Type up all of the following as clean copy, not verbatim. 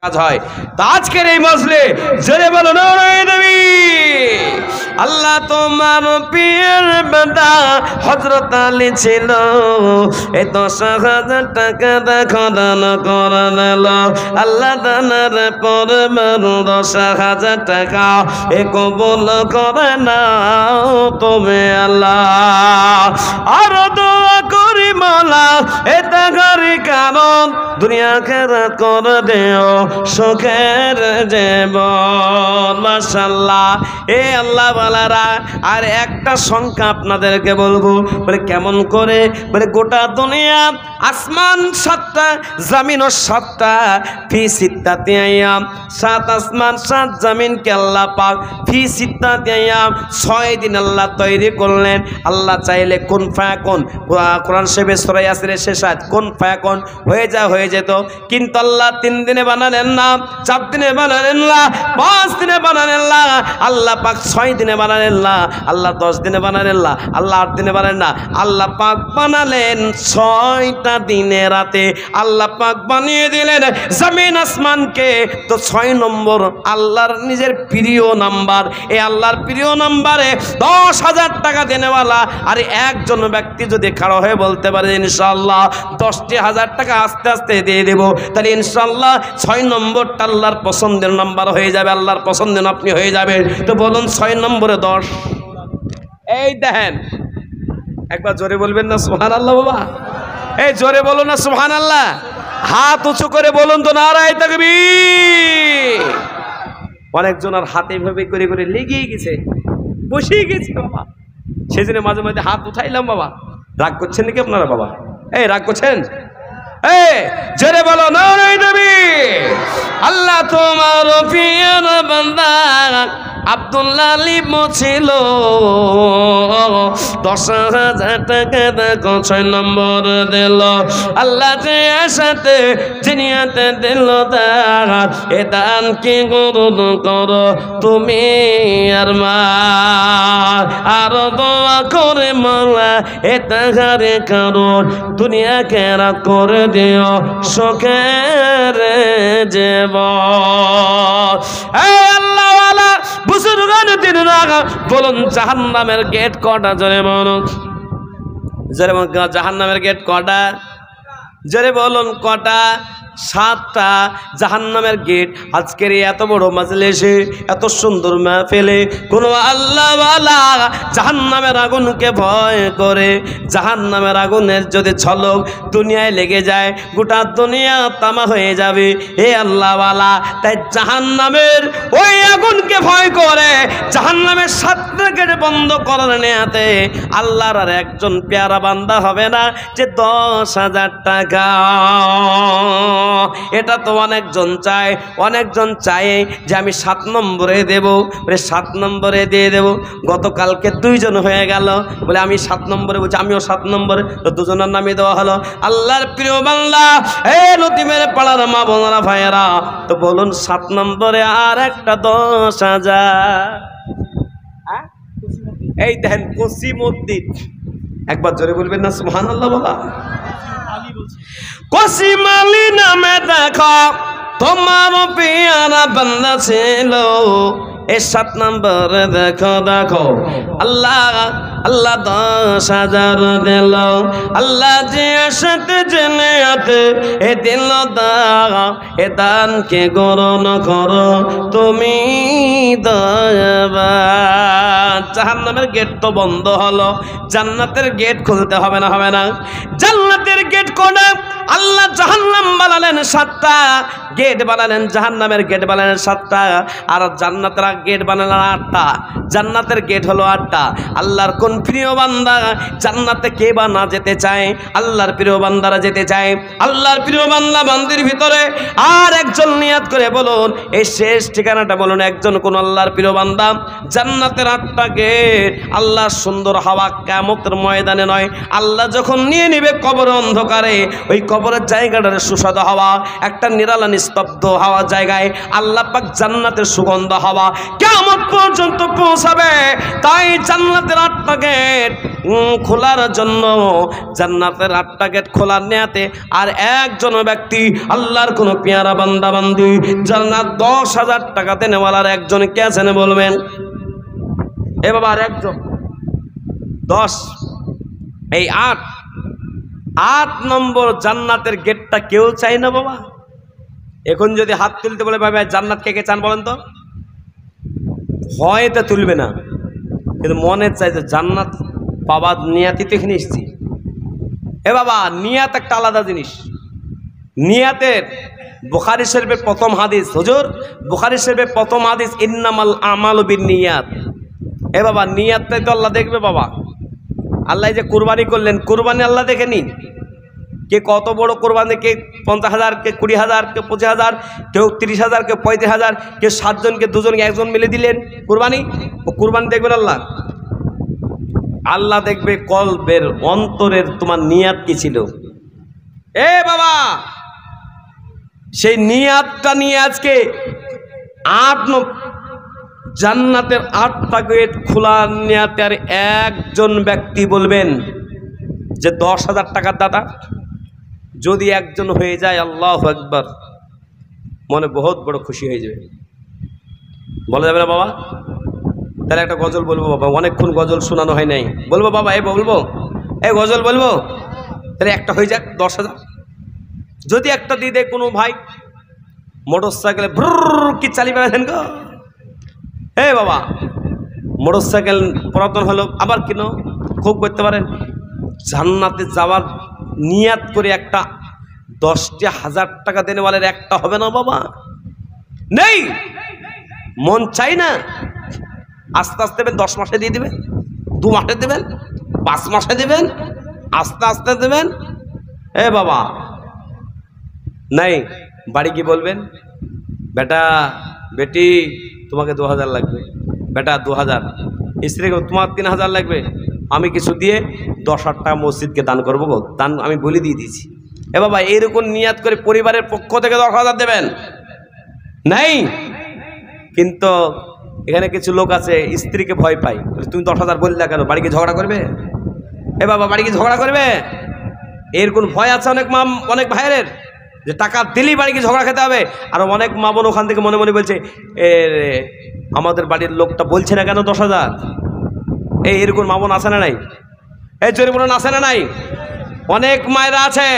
কাজ হয়। তো আজকের এই মজলে জোরে বলো নারায়ে তাকবীর। আল্লাহ তোমার পীর বান্দা হযরত আলী ছিল, এই 10,000 টাকা দেখো দান করে দিল। আল্লাহ দানের পরমার 10,000 টাকা এ কবুল করে নাও তুমি আল্লাহ। আর দোয়া করি মাওলা এ টাকার কারণ দুনিয়া খেরাত করে দিও সুখের জীবন। মাশাআল্লাহ। এ আল্লাহ ওয়ালারা, আর একটা সংখ্যা আপনাদেরকে বলবো, বলে কেমন করে, বলে গোটা দুনিয়া আসমান 7টা জমিনও 7টা, ফি সিত্তাতি আইয়াম, 7 আসমান 7 জমিনকে আল্লাহ পাক ফি সিত্তাতি আইয়াম 6 দিন আল্লাহ তৈরি করলেন। আল্লাহ চাইলে কুন ফায়াকুন, কোরআন শরীফে সূরা ইয়াসিনের শেষ আয়াত কুন ফায়াকুন হয়ে যেত, কিন্তু আল্লাহ 3 দিনে বানালেন না, 4 দিনে বানালেন না, 5 দিনে বানালেন না, আল্লাহ পাক 6 দিনে বানালেন না, আল্লাহ 10 দিনে বানালেন না, আল্লাহ 8 দিনে বানালেন না, আল্লাহ পাক বানালেন 6টা দিনে রাতে। আল্লাহ পাক বানিয়ে দিলেন জমিন আসমানকে। তো 6 নম্বর আল্লাহর নিজের প্রিয় নাম্বার, এই আল্লাহর প্রিয় নাম্বারে 10,000 টাকা দেনেওয়ালা আর একজন ব্যক্তি যদি খাড়া হয়ে বলতে পারে ইনশাআল্লাহ 10,000 টাকা আস্তে আস্তে দিয়ে দেব, তাহলে ইনশাআল্লাহ 6 নম্বরটা আল্লাহর পছন্দের নাম্বার হয়ে যাবে, আল্লাহর পছন্দের আপনি হয়ে যাবেন। তো বলুন 6 নম্বরে 10। এই দেখেন, একবার জোরে বলবেন না সুবহানাল্লাহ বাবা? এই জোরে বলো না সুবহানাল্লাহ, হাত উঁচু করে বলুন তো নারায়ে তাকবীর। অনেকজন আর হাতে ভাবে করে করে লেগেই গেছে, বসেই গেছে বাবা, সেজন্য মাঝে মাঝে হাত উঠাইলাম বাবা। রাগ করছেন নাকি আপনারা বাবা? এই রাগ করছেন? এই জোরে বলো নারায়ে তাকবীর। আল্লাহ তোমার প্রিয় বান্দা আব্দুল্লাহ লিব ছিল, 10,000 টাকা দেখো 6 নম্বর দিল। আল্লাহ যে সাথে জিনিয়াতে দিল দান, এ দান কি করুন করো তুমি আর মা, আর দোয়া করে মাওলা এ টাকার কারণ দুনিয়া কেরা করে দিও সুখের জীবন। এই আল্লাহ ওয়ালা বুজুর্গান দিনরা বলুন জাহান্নামের গেট কটা? জোরে বলুন, জোরে বলুন, জাহান্নামের গেট কটা? জোরে বলুন কটা? 7টা জাহান্নামের গেট। আজকের এত বড় মাজলিসে, এত সুন্দর মাহফিলে কোন আল্লাহওয়ালা জাহান্নামের আগুনকে ভয় করে, জাহান্নামের আগুনের যদি ঝলক দুনিয়ায় লেগে যায় গোটা দুনিয়া তামা হয়ে যাবে। হে আল্লাহওয়ালা, তাই জাহান্নামের ওই আগুনকে ভয় করে জাহান্নামের 7টা গেট বন্ধ করার নেয়াতে আল্লাহর আর একজন পেয়ারা বান্দা হবে না যে 10,000 টাকা। এটা তো অনেকজন চায়, অনেকজন চায় যে আমি 7 নম্বরে দেব, বলে 7 নম্বরে দিয়ে দেব। গতকালকে 2 জন হয়ে গেল বলে আমি 7 নম্বরে, বলছি আমিও 7 নম্বরে, তো 2 জনের নামে দেওয়া হলো। আল্লাহর প্রিয় বান্দা এ লতিমের পাড়ার মা বোনেরা ভাইয়েরা, তো বলুন 7 নম্বরে আর একটা 10,000। এই দেখেন কসিমউদ্দিন, একবার জোরে বলবেন না সুবহানাল্লাহ বাবা? কসিম আলী নামে দেখো তোমার পেয়ারা বান্দা ছিল, এই 7 নম্বরে দেখো দেখো আল্লাহ 10,000 দিল। আল্লাহ যে সাথে জেনে আতে এ দিল দান, এ দান কে গ্রহণ করো তুমি দয়াবান। জাহান্নামের গেট তো বন্ধ হলো, জান্নাতের গেট খুলতে হবে না? হবে না? জান্নাতের গেট কোনটা? আল্লাহ জাহান্নাম বানালেন 7টা গেট বানালেন, জাহান্নামের গেট বানালেন 7টা, আর জান্নাতের গেট বানালেন 8টা। জান্নাতের গেট হলো 8টা। আল্লাহর কোন প্রিয় বান্দা জান্নাতে কে বা না যেতে চায়? আল্লাহর প্রিয় বান্দারা যেতে চায়। আল্লাহর প্রিয় বান্দা বান্দির ভিতরে আর একজন নিয়াত করে বলুন, এই শেষ ঠিকানাটা বলুন, একজন কোন আল্লাহর প্রিয় বান্দা জান্নাতের 8টা গেট। আল্লাহর সুন্দর হাওয়া কিয়ামতের ময়দানে নয়, আল্লাহ যখন নিয়ে নেবে কবর অন্ধকারে, ওই কবরের জায়গাটার সুস্বাদু হাওয়া, একটা নিরালা নিস্তব্ধ হাওয়া জায়গায় আল্লাহ পাক জান্নাতের সুগন্ধ হাওয়া কিয়ামত পর্যন্ত পৌঁছাবে। তাই জান্নাতের 8টা গেট খোলার জন্য, জান্নাতের 8টা গেট খোলার নিয়াতে। আর একজন ব্যক্তি আল্লাহর কোন পেয়ারা বান্দা বান্দি জান্নাত 10,000 টাকা দেনেওয়ালার একজন কে আছেন বলবেন? এ বাবা আর একজন 10, এই 8 নম্বর জান্নাতের গেটটা কেউ চাই না বাবা। এখন যদি হাত তুলতে বলে বাবা জান্নাত কে কে চান বলেন তো? হয়তো তুলবে না, কিন্তু মনে চাই যে জান্নাত পাবার নিয়াতি তো এখানে এসছি। এ বাবা নিয়াত একটা আলাদা জিনিস। নিয়াতের বুখারী শরীফের প্রথম হাদিস, হুজুর বুখারী শরীফের প্রথম হাদিস, ইন্নামাল আমালু বিন্নিয়াত। এ বাবা নিয়াতটাই তো আল্লাহ দেখবে বাবা। আল্লাহ যে কুরবানি করলেন, কুরবানি আল্লাহ দেখেনি। কে কত বড় কোরবানি, কে 50,000, কে 20,000, কে 25,000, কেউ 30,000, কেউ 35,000, কে 7 জনকে 2 জনকে 1 জন মিলে দিলেন কুরবানি। ও কুরবানি দেখবেন আল্লাহ? আল্লাহ দেখবে কলবের অন্তরের তোমার নিয়াত কি ছিল। এ বাবা সেই নিয়াতটা নিয়ে আজকে 8 জান্নাতের 8টা গেট খোলার নিয়াতে আর একজন ব্যক্তি বলবেন যে 10,000 টাকার দাতা যদি একজন হয়ে যায়, আল্লাহু আকবার, মনে বহুত বড় খুশি হয়ে যাবে। বলা যাবে না বাবা? তাহলে একটা গজল বলবো বাবা, অনেকক্ষণ গজল শোনানো হয় নাই। বলবো বাবা? বলবো গজল বলবো? তাহলে একটা হয়ে যাক 10,000। যদি একটা দিয়ে দেয় কোনো ভাই মোটর সাইকেলে কি চালিয়ে বেড়াচ্ছেন গো, হে বাবা মোটর সাইকেল পুরাতন হলো আবার কিনো, খুব করতে পারেন। জান্নাতে যাওয়ার নিয়াত করে একটা 10,000 টাকা দেনেওয়ালের একটা হবে না বাবা? নেই, মন চাই না। আস্তে আস্তে দেবেন, 10 মাসে দিয়ে দেবেন, 2 মাসে দেবেন, 5 মাসে দেবেন, আস্তে আস্তে দেবেন। এ বাবা নাই, বাড়ি কি বলবেন? বেটা বেটি তোমাকে 2,000 লাগবে, বেটা 2,000, স্ত্রীকে তোমার 3,000 লাগবে, আমি কিছু দিয়ে 10,000 টাকা মসজিদকে দান করবো গো, দান আমি বলে দিয়ে দিয়েছি। এ বাবা এইরকম নিয়াত করে পরিবারের পক্ষ থেকে 10,000 দেবেন নাই। কিন্তু এখানে কিছু লোক আছে স্ত্রীকে ভয় পায়, তুমি 10,000 বললে কেন, বাড়ি কি ঝগড়া করবে? এ বাবা বাড়ি কি ঝগড়া করবে? এরকম ভয় আছে অনেক ভাইয়ের, যে টাকা দিলেই বাড়ি কি ঝগড়া খেতে হবে। আর অনেক মা বোন ওখান থেকে মনে মনে বলছে আমাদের বাড়ির লোকটা বলছে না কেন 10,000। এরকম মা বোন আছে না নাই? জোরে বলুন আছে না নাই? অনেক মায়েরা আছে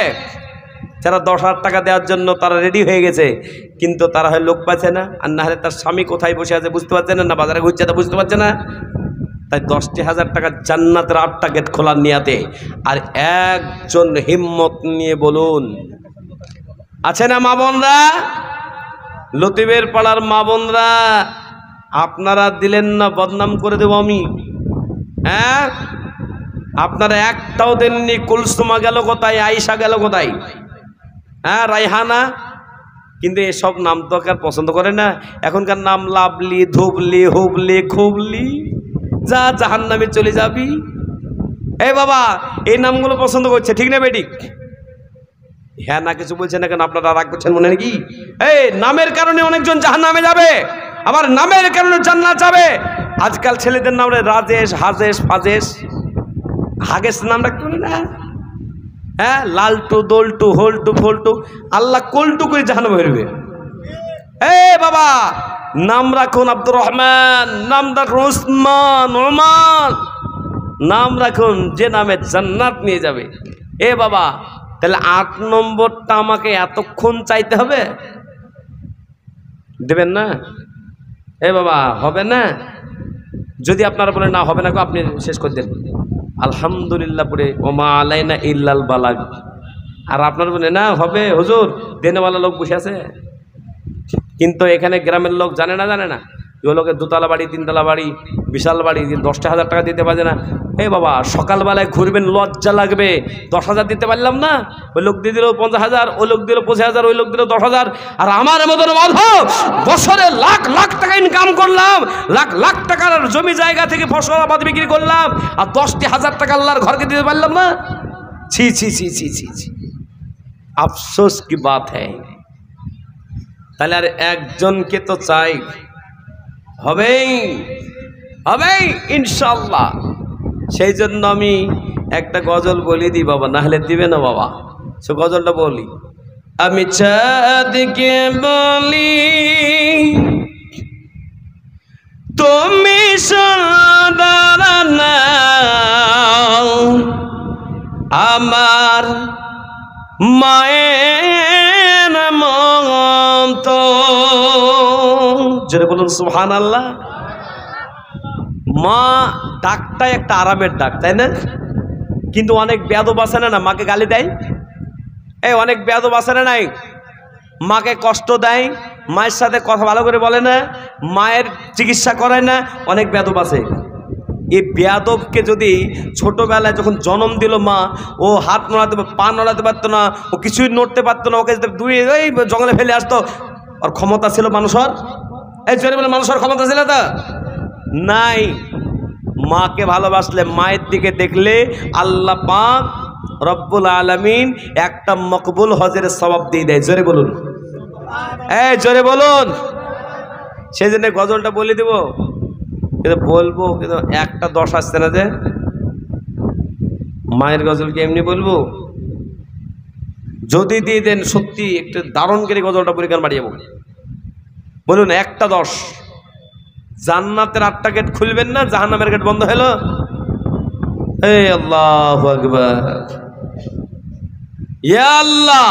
যারা 10,000 টাকা দেওয়ার জন্য তারা রেডি হয়ে গেছে, কিন্তু তারা হয় লোক পাচ্ছে না, আর না হলে তার স্বামী কোথায় বসে আছে বুঝতে পারছে না, না বাজারে ঘুরছে তা বুঝতে পারছে না। তাই 10,000 টাকা জান্নাতের 8টা গেট খোলার নিয়াতে। আর একজন হিম্মত নিয়ে বলুন, আছে না মা বোনরা? লতিবের পাড়ার মা বোনরা, আপনারা দিলেন না, বদনাম করে দেব আমি। হ্যাঁ আপনারা একটাও দেননি। কুলসুমা গেল কোথায়? আয়েশা গেল কোথায়? হ্যাঁ রায়হানা। কিন্তু এসব নাম তো আর পছন্দ করে না। এখনকার নাম লাভলি, ধুবলি, হুবলি, খুবলি, যা জাহান্নামে চলে যাবি। এই বাবা এই নামগুলো পছন্দ করছে, ঠিক না বেঠিক? হ্যাঁ না কিছু বলছেন না কেন? আপনারা রাগ করছেন মনে নাকি? এই নামের কারণে অনেকজন জাহান্নামে যাবে, আবার নামের কারণে জান্নাত যাবে। আজকাল ছেলেদের নাম রাজেশ, হাজেশ, ফাজেশ, হাগেশ নাম রাখতে পারে না। হ্যাঁ লালটু, দোলটু, হোলটু, ফোলটু, আল্লাহ কোলটু করে জাহান্নামে ভরবে। বাবা নাম রাখুন আব্দুর রহমান, নাম রাখুন উসমান, ওমান, নাম রাখুন যে নামে জান্নাত নিয়ে যাবে। বাবা তাহলে 8 নম্বরটা আমাকে এতক্ষণ চাইতে হবে? দেবেন না? বাবা হবে না? যদি আপনারা বলেন না হবে না, আপনি শেষ করে দেন আলহামদুলিল্লাহ পড়ে ওমা আলাইনা ইল্লাল বালাগ। আর আপনারা বলেন না হবে হুজুর, দেনেওয়ালা লোক বসে আছে। কিন্তু এখানে গ্রামের লোক জানে না ওই লোকের 2তলা বাড়ি, 3তলা বাড়ি, বিশাল বাড়ি, 10,000 টাকা দিতে পারে না। বাবা সকালবেলায় ঘুরবেন, লজ্জা লাগবে। 10,000 দিতে পারলাম না, ওই লোক দিয়ে দিল 50,000, ওই লোক দিল 25,000, ওই লোক দিল 10,000। আর আমার মতন মাধব বছরে লাখ লাখ টাকা ইনকাম করলাম, লাখ লাখ টাকার জমি জায়গা থেকে ফসল আবাদ বিক্রি করলাম, আর 10,000 টাকা আল্লাহর ঘরকে দিতে পারলাম না। ছি ছি ছি ছি ছি ছি, আফসোস কি বাত হ্যায়। তাহলে আর একজনকে তো চাই, হবেই হবেই ইনশাআল্লাহ। সেই জন্য আমি একটা গজল বলি দিই বাবা, না হলে দিবে না বাবা। সে গজলটা বলি। আমি চাঁদকে বলি তুমি সদা নাও, আমার মায়ের মতো। যেটা বলুন সুবহানাল্লাহ। মা ডাকটাই একটা আরামের ডাক, তাই না? কিন্তু অনেক বেয়াদব আছে না মাকে গালি দেয়। এই অনেক বেয়াদব আছে না নাই, মাকে কষ্ট দেয়, মায়ের সাথে কথা ভালো করে বলে না, মায়ের চিকিৎসা করায় না, অনেক বেয়াদব আছে। এই বেয়াদবকে যদি ছোটবেলায় যখন জন্ম দিল মা, ও হাত নড়াতে পা নড়াতে পারতো না, ও কিছুই নড়তে পারতো না, ওকে দুই ওই জঙ্গলে ফেলে আসতো, ওর ক্ষমতা ছিল মানুষের? এই জোরে বলে মানুষের ক্ষমতা ছিল তা নাই। মাকে ভালোবাসলে, মায়ের দিকে দেখলে আল্লাহ পাক রব্বুল আলামিন একটা মকবুল হজের সওয়াব দিয়ে দেয়। জোরে বলুন, এই জোরে বলুন। সেই জন্য গজলটা বলে দেব, কিন্তু বলবো, কিন্তু একটা 10 আসছে না যে মায়ের গজল কি এমনি বলবো? যদি দিয়ে দেন সত্যি একটু দারুণ করে গজলটা পরীক্ষা বাড়িয়ে বলুন। একটা 10। জান্নাতের 8টা গেট খুলবেন না, জাহান্নামের গেট বন্ধ হলো। এই আল্লাহু আকবার। ইয়া আল্লাহ,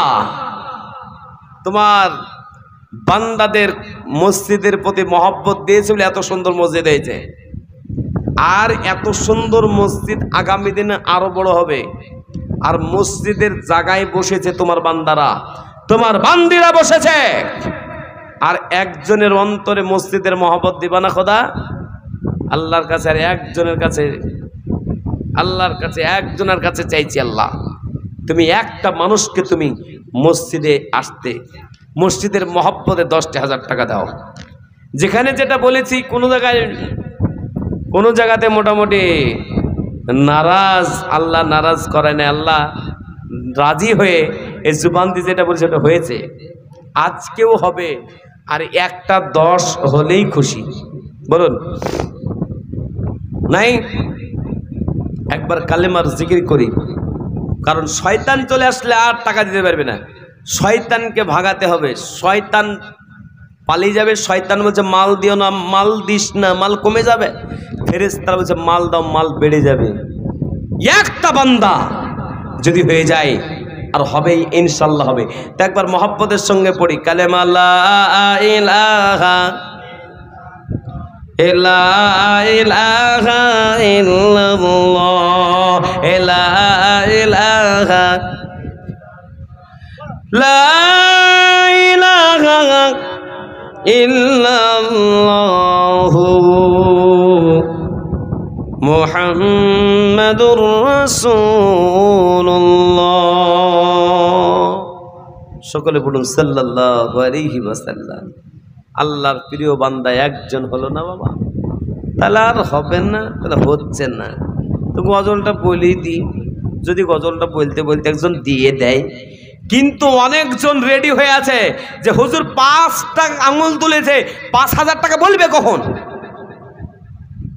তোমার বান্দাদের মসজিদের প্রতি মহব্বত দিয়েছে বলে এত সুন্দর মসজিদ হয়েছে। আর এত সুন্দর মসজিদ আগামী দিনে আরো বড় হবে। আর মসজিদের জায়গায় বসেছে তোমার বান্দারা, তোমার বান্দিরা বসেছে। আর একজনের অন্তরে মসজিদের মহব্বত দিবা না খোদা? আল্লাহর কাছে, আর একজনের কাছে, আল্লাহর কাছে একজনের কাছে চাইছি, আল্লাহ তুমি একটা মানুষকে তুমি মসজিদে আসতে, মসজিদের মহব্বতে 10,000 টাকা দাও। যেখানে যেটা বলেছি, কোনো জায়গাতে মোটামুটি নারাজ, আল্লাহ নারাজ করে না, আল্লাহ রাজি হয়ে এই জুবান দিয়ে যেটা বলেছে ওটা হয়েছে, আজকেও হবে। আর একটা 10 হলেই খুশি, বলুন নাই? একবার কালেমার জিকির করি, কারণ শয়তান চলে আসলে আর টাকা দিতে পারবে না। শয়তানকে ভাগাতে হবে, শয়তান পালিয়ে যাবে। শয়তান বলছে মাল দিও না, মাল দিস না, মাল কমে যাবে। ফেরেশতারা বলছে মাল দাও, মাল বেড়ে যাবে। একটা বান্দা যদি হয়ে যায়, আর হবেই, ইনশাল্লাহ হবে। তো একবার মহব্বতের সঙ্গে পড়ি কালেমা লা ইলাহা ইলাহা ইল্লাল্লাহ, লা ইলাহা লা ইলাহা ইল্লাল্লাহু মুহাম্মাদুর রাসূলুল্লাহ। সকলে বলুন সাল্লাল্লাহু আলাইহি ওয়াসাল্লাম। আল্লাহর প্রিয় বান্দা একজন হলো না বাবা, তাহলে আর হবে না, তাহলে হচ্ছে না। তো গজলটা বলেই দিই, যদি গজলটা বলতে বলতে একজন দিয়ে দেয়। কিন্তু অনেকজন রেডি হয়ে আছে যে হুজুর 5টা আঙুল তুলেছে, 5,000 টাকা বলবে কখন?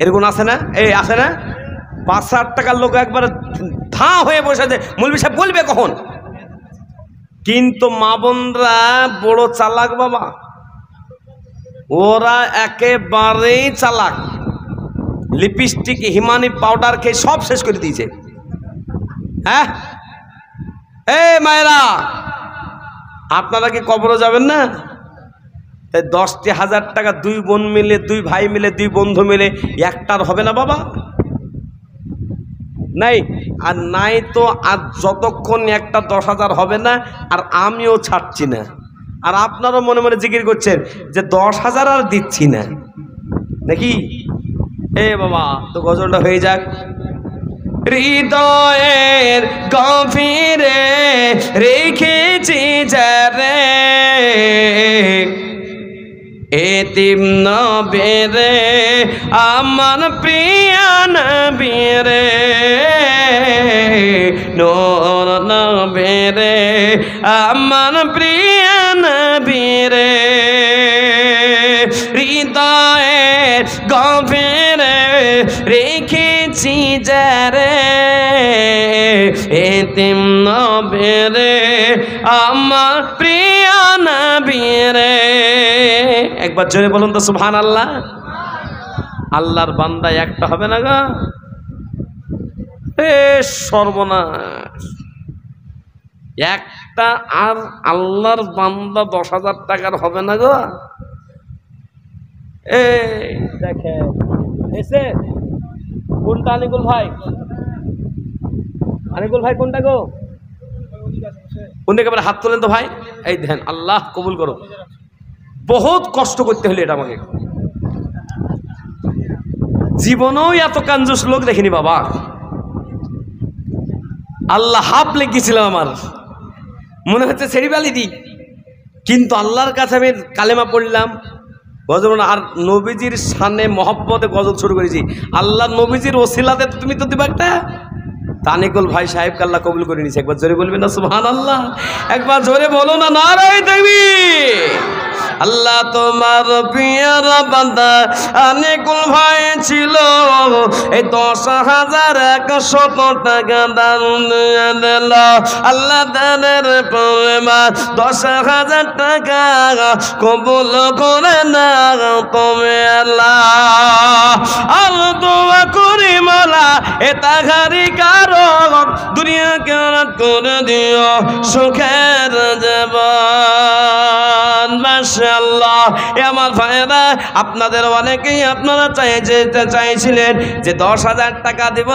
এরকম আছে না? এই আছে না? 5,000 টাকার লোক একবার ধা হয়ে বসে আছে, মৌলভী সাহেব বলবে কখন? কিন্তু মা বোনরা বড় চালাক বাবা, ওরা একেবারেই চালাক। লিপস্টিক, হিমানি পাউডার খেয়ে সব শেষ করে দিয়েছে। হ্যাঁ, এই মায়েরা, আপনারা কি কবরে যাবেন না? 10,000 টাকা 2 বোন মিলে, 2 ভাই মিলে, 2 বন্ধু মিলে একটার হবে না বাবা? নাই। আর নাই তো, আর যতক্ষণ একটা 10,000 হবে না, আর আমিও ছাড়ছি না। আর আপনারও মনে মনে জিকির করছেন যে 10,000 আর দিচ্ছি না, নাকি? এ বাবা, তো গজলটা হয়ে যাক। হৃদয়ের গভীরে রেখেছি যারে, এতিম নবীরে আমার প্রিয় নবীরে, নূর নবীরে আমার প্রিয় নবীরে, হৃদয়ের গভীরে রেখেছি যারে, এতিম নবী রে আমার প্রিয় নবী রে। একবার জোরে বলুন তো সুবহানাল্লাহ। আল্লাহর বান্দা একটা হবে না গো, এ সর্বনাশ। একটা আর আল্লাহর বান্দা 10,000 টাকার হবে না গো। এই দেখেন এসে কোনটা আনিকুল ভাই, আনিকুল ভাই কোনটা গো, কোন দিকে হাত তোলেন তো ভাই। এই দেখেন, আল্লাহ কবুল করো। বহুত কষ্ট করতে হলে এটা আমাকে, জীবনেও এত কাঞ্জুস লোক দেখিনি বাবা। আল্লাহ হাফ লেগেছিলাম, আমার মনে হচ্ছে সেরিবালি দি, কিন্তু আল্লাহর কাছে আমি কালেমা পড়লাম গজল, আর নবীজির শানে মহব্বতে গজল শুরু করেছি। আল্লাহ নবীজির ওসিলাতে তুমি তো দিবা একটা। তানিকুল ভাই সাহেব আল্লাহ কবুল করে নিছে। একবার জোরে বলবেন না সুবহানাল্লাহ, একবার জোরে বলো না নারায়ে তাকবীর। আল্লাহ তোমার প্রিয় বান্দা আনিকুল ভাই ছিল, এই 10,100 টাকা দান দিল। আল্লাহ দানের পরিমা 10,000 টাকা কবুল করে না তুমি আল্লাহ। আর দোয়া করি মালা এটা ঘারি কারণ দুনিয়া কেরাত করে দিও সুখের জীবন। মাশাআল্লাহ। আমার ভাইরা, আপনাদের অনেকেই আপনারা চাইছিলেন যে 10,000 টাকা দেব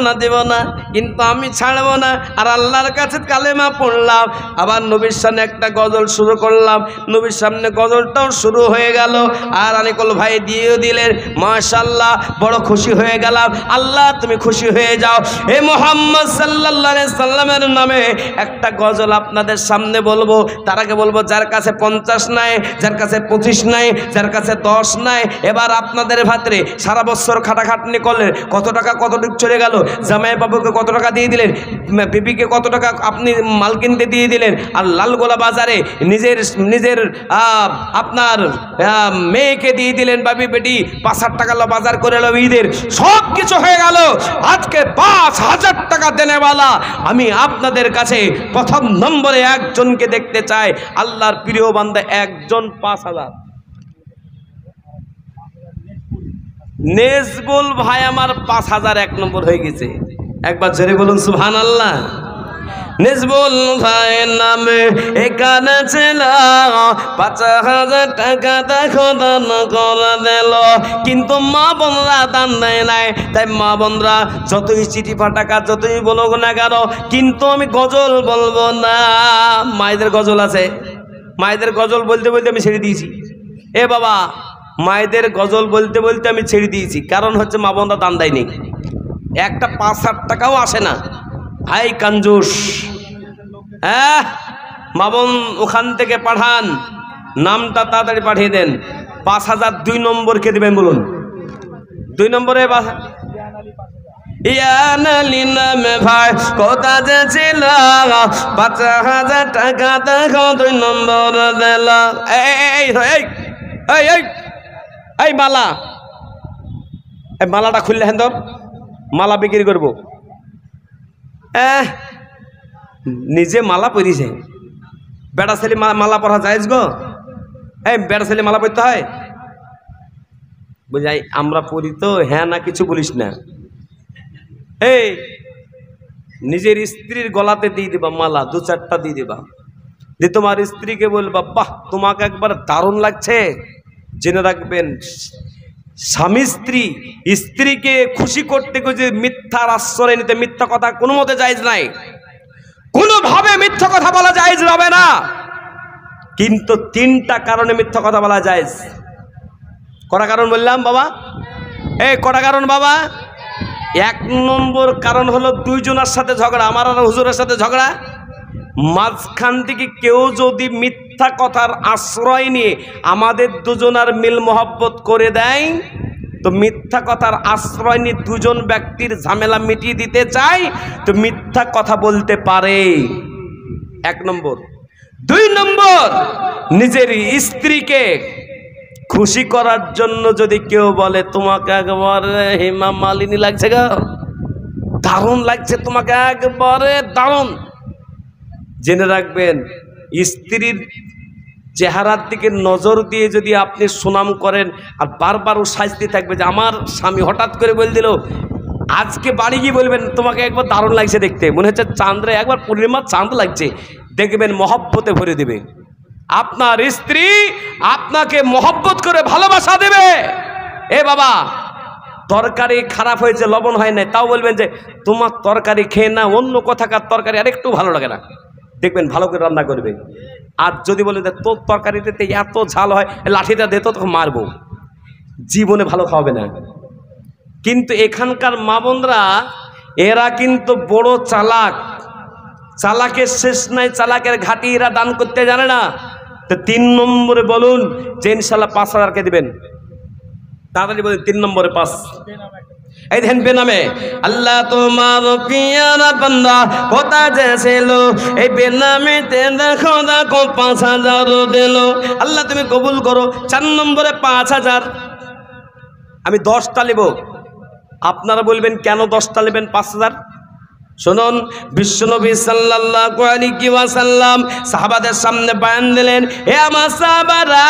না, কিন্তু আমি ছাড়বো না। আর আল্লাহর কাছে কালেমা পড়লাম, আবার নবীর সামনে একটা গজল শুরু করলাম, নবীর সামনে গজলটাও শুরু হয়ে গেল। আর আনিকুল ভাই দিয়েও দিলেন। মাশাআল্লাহ, বড় খুশি হয়ে গেলাম। আল্লাহ তুমি খুশি হয়ে যাও। এ মুহাম্মদ সাল্লাল্লাহু আলাইহি সাল্লামের নামে একটা গজল আপনাদের সামনে বলবো। তার আগে বলবো, যার কাছে 50 নাই, যার কাছে 25 নাই, যার কাছে 10 নাই, এবার আপনাদের ভাতরে সারা বছর খাটাখাটনি করলেন, কত টাকা কতটুক চলে গেল, জামাই বাবুকে কত টাকা দিয়ে দিলেন, বিবিকে কত টাকা আপনি মাল কিনতে দিয়ে দিলেন, আর লালগোলা বাজারে নিজের আপনার মেয়েকে দিয়ে দিলেন, বাবি বেটি 5,000 টাকা বাজার করে এলো ঈদের, সব কিছু হয়ে গেল। আজকে 5,000 টাকা দেনেওয়ালা আমি আপনাদের কাছে প্রথম নম্বরে একজনকে দেখতে চাই। আল্লাহর প্রিয় বান্দা একজন 5,000। নেজবুল ভাই আমার 5,000 এক নম্বর হয়ে গেছে। একবার জোরে বলুন সুবহানাল্লাহ। নেজবুল ভাইয়ের নামে এখানে ছিল 5,000 টাকা দেখো দান করে দিল, কিন্তু মা বোনরা দান দেয় নাই। তাই মা বোনরা যতই চিঠি ফাটাকা যতই বলো না কেন, কিন্তু আমি গজল বলবো না। মায়েদের গজল আছে, মায়েদের গজল বলতে বলতে আমি ছেড়ে দিয়েছি। এ বাবা, মায়েদের গজল বলতে বলতে আমি ছেড়ে দিয়েছি, কারণ হচ্ছে মা বোনরা দান দেয়নি, একটা 5,000 টাকাও আসে না। ভাই কাঞ্জুস, হ্যাঁ মা বোন ওখান থেকে পাঠান, নামটা তাড়াতাড়ি পাঠিয়ে দেন। 5,000 2 নম্বরকে দেবেন, বলুন 2 নম্বরে। ইয়ানালি নামে ভাই কথা যে ছিল 5,000 টাকা দেখো 2 নম্বর দিল। এই মালা, এই মালাটা খুললে হেন ধর, মালা বিক্রি করবো। নিজে মালা পরিছে, বেড়া ছেলে মালা পরা যায় গো? এই বেড়া ছেলে মালা পরতে হয়? বুঝাই আমরা পড়ি তো, হ্যাঁ না কিছু বলিস না। এই নিজের স্ত্রীর গলাতে দিয়ে দিবা মালা, 2-4টা দিয়ে দিবা, দিয়ে তোমার স্ত্রীকে বলবা, বাহ তোমাকে একবার দারুণ লাগছে। জেনে রাখবেন, স্বামী স্ত্রীকে খুশি করতে গিয়ে যে মিথ্যার আশ্রয় নিতে, মিথ্যা কথা কোনো মতে জায়েজ নাই, কোনোভাবে মিথ্যা কথা বলা জায়েজ হবে না। কিন্তু 3টা কারণে মিথ্যা কথা বলা জায়েজ। কটা কারণ বললাম বাবা? এই কটা কারণ বাবা? 1 নম্বর কারণ হলো 2 জনের সাথে ঝগড়া, আমার আর হুজুরের সাথে ঝগড়া, মাঝখান থেকে কেউ যদি মিথ্যা কথার আশ্রয় নিয়ে আমাদের দুজনের মিল মহব্বত করে দেয়, তো মিথ্যা কথার আশ্রয় নিয়ে 2 জন ব্যক্তির ঝামেলা মিটিয়ে দিতে চাই, তো মিথ্যা কথা বলতে পারে। 1 নম্বর। 2 নম্বর, নিজের স্ত্রীকে খুশি করার জন্য যদি কেউ বলে তোমাকে একবার হেমা মালিনী লাগছে গো, দারুণ লাগছে তোমাকে, একবারে দারুণ। জেনে রাখবেন, স্ত্রীর চেহারার দিকে নজর দিয়ে যদি আপনি সুনাম করেন আর বারবার ও সাজতে থাকবে যে আমার স্বামী হঠাৎ করে বলে দিল, আজকে বাড়ি গিয়ে বলবেন তোমাকে একবার দারুণ লাগছে দেখতে, মনে হচ্ছে চাঁদরে একবার পূর্ণিমার চাঁদ লাগছে, দেখবেন মহব্বতে ভরে দেবে। আপনার স্ত্রী আপনাকে মহব্বত করে ভালোবাসা দেবে। এ বাবা, তরকারি খারাপ হয়েছে, লবণ হয় নাই, তাও বলবেন যে তোমার তরকারি খেয়ে না, অন্য কোথাকার তরকারি আরেকটু ভালো লাগে না, দেখবেন ভালো করে রান্না করবে। আর যদি বলে যে তোর তরকারিতে এত ঝাল হয়, লাঠিটা দে তো, তখন মারবো, জীবনে ভালো খাওয়াবে না। কিন্তু এখানকার মা বোনরা এরা কিন্তু বড় চালাক, চালাকের শেষ নাই, চালাকের ঘাটি এরা দান করতে জানে না। তো 3 নম্বরে বলুন যে ইনশাল্লাহ 5,000 দিবেন, তাড়াতাড়ি বলুন 3 নম্বরে 5। এই দেখেন বেনামে, আল্লাহ তোমার পিয়ারা বান্দা কোথায় যেছিল, এই বেনামেতে দেখো দেখো 5,000 দিল। আল্লাহ তুমি কবুল করো। 4 নম্বরে 5,000। আমি 10টা নেব, আপনারা বলবেন কেন 10টা নেবেন 5,000? শুনুন, বিশ্বনবী সাল্লাল্লাহু আলাইহি ওয়াসাল্লাম সাহাবাদের সামনে বয়ান দিলেন, হে আমার সাহাবারা,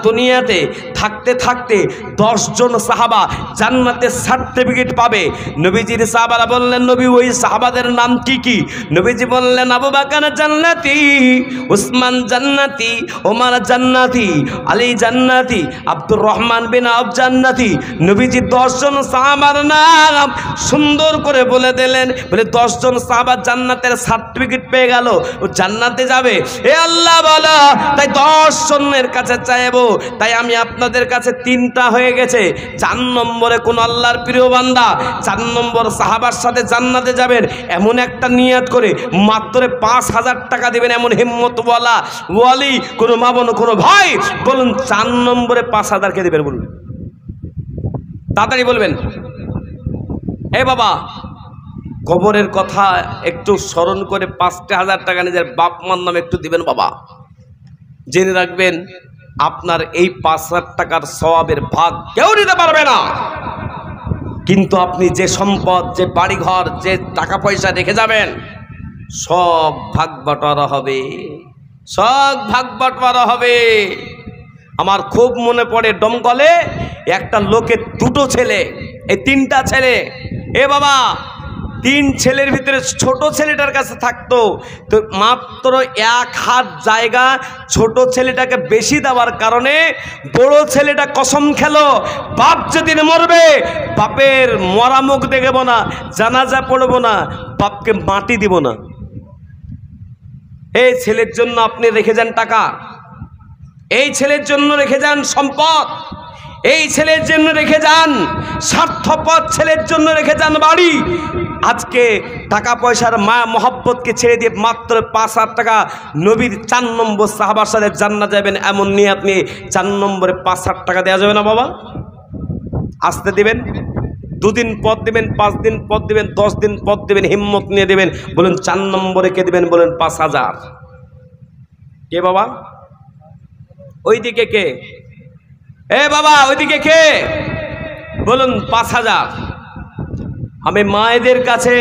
দুনিয়াতে থাকতে থাকতে 10 জন সাহাবা জান্নাতের সার্টিফিকেট পাবে। নবীজির সাহাবারা বললেন, নবী ওই সাহাবাদের নাম কি কি? নবীজি বললেন, আবু বকর জান্নাতি, উসমান জান্নাতি, ওমর জান্নাতি, আলী জান্নাতি, আব্দুর রহমান বিন আওফ জান্নাতি। নবীজি 10 জন সাহাবার নাম সুন্দর করে বলে দিলেন, বলে 10 জন সাহাবা জান্নাতের সার্টিফিকেট পেয়ে গেল, ও জান্নাতে যাবে। এ আল্লাহ বলো, তাই 10 জনের কাছে চাইবো, তাই আমি আপনাদের কাছে 3টা হয়ে গেছে। 4 নম্বরে কোন আল্লাহর প্রিয় বান্দা 4 নম্বর সাহাবার সাথে জান্নাতে যাবেন, এমন একটা নিয়ত করে মাত্র 5,000 টাকা দিবেন, এমন হিম্মতওয়ালা ওয়ালি কোনো মা বোন কোনো ভাই বলুন 4 নম্বরে 5,000 কে দিবেন? বলুন তাড়াতাড়ি বলবেন। এ বাবা, কবরের কথা একটু স্মরণ করে 5,000 টাকা নিজের বাপ মার নামে একটু দিবেন বাবা। জেনে রাখবেন, আপনার এই 5,000 টাকার সওয়াবের ভাগ কেউ নিতে পারবে না। কিন্তু আপনি যে সম্পদ, যে বাড়িঘর, যে টাকা পয়সা রেখে যাবেন, সব ভাগ বাটোয়ারা হবে, সব ভাগ বাটোয়ারা হবে। আমার খুব মনে পড়ে, দমকলে একটা লোকের 2টো ছেলে, এই 3টা ছেলে। এ বাবা, 3 ছেলের ভিতরে ছোট ছেলেটার কাছে থাকতো তো মাত্র 1 হাত জায়গা, ছোট ছেলেটাকে বেশি দেওয়ার কারণে বড় ছেলেটা কসম খেলো, বাপ যেদিন মরবে বাপের মরা মুখ দেখব না, জানাজা পড়ব না, বাপকে মাটি দিব না। এই ছেলের জন্য আপনি রেখে যান টাকা, এই ছেলের জন্য রেখে যান সম্পদ, এই ছেলের জন্য রেখে যান স্বার্থপর, ছেলের জন্য রেখে যান বাড়ি। আজকে টাকা পয়সার মায়া মহব্বতকে ছেড়ে দিয়ে মাত্র 5,000 টাকা নবীর 4 নম্বর সাহাবার সাথে জান্নাত যাবেন, এমন নিয়ত নিয়ে 4 নম্বরে 5,000 টাকা দেওয়া যাবে না বাবা? আসতে দিবেন, 2 দিন পর দিবেন, 5 দিন পর দিবেন, 10 দিন পর দিবেন, হিম্মত নিয়ে দেবেন। বলুন 4 নম্বরে কে দিবেন? বলেন 5,000। কে বাবা? ওইদিকে কে? এ বাবা, ওইদিকে কে? বলুন 5,000। আমি মায়েদের কাছে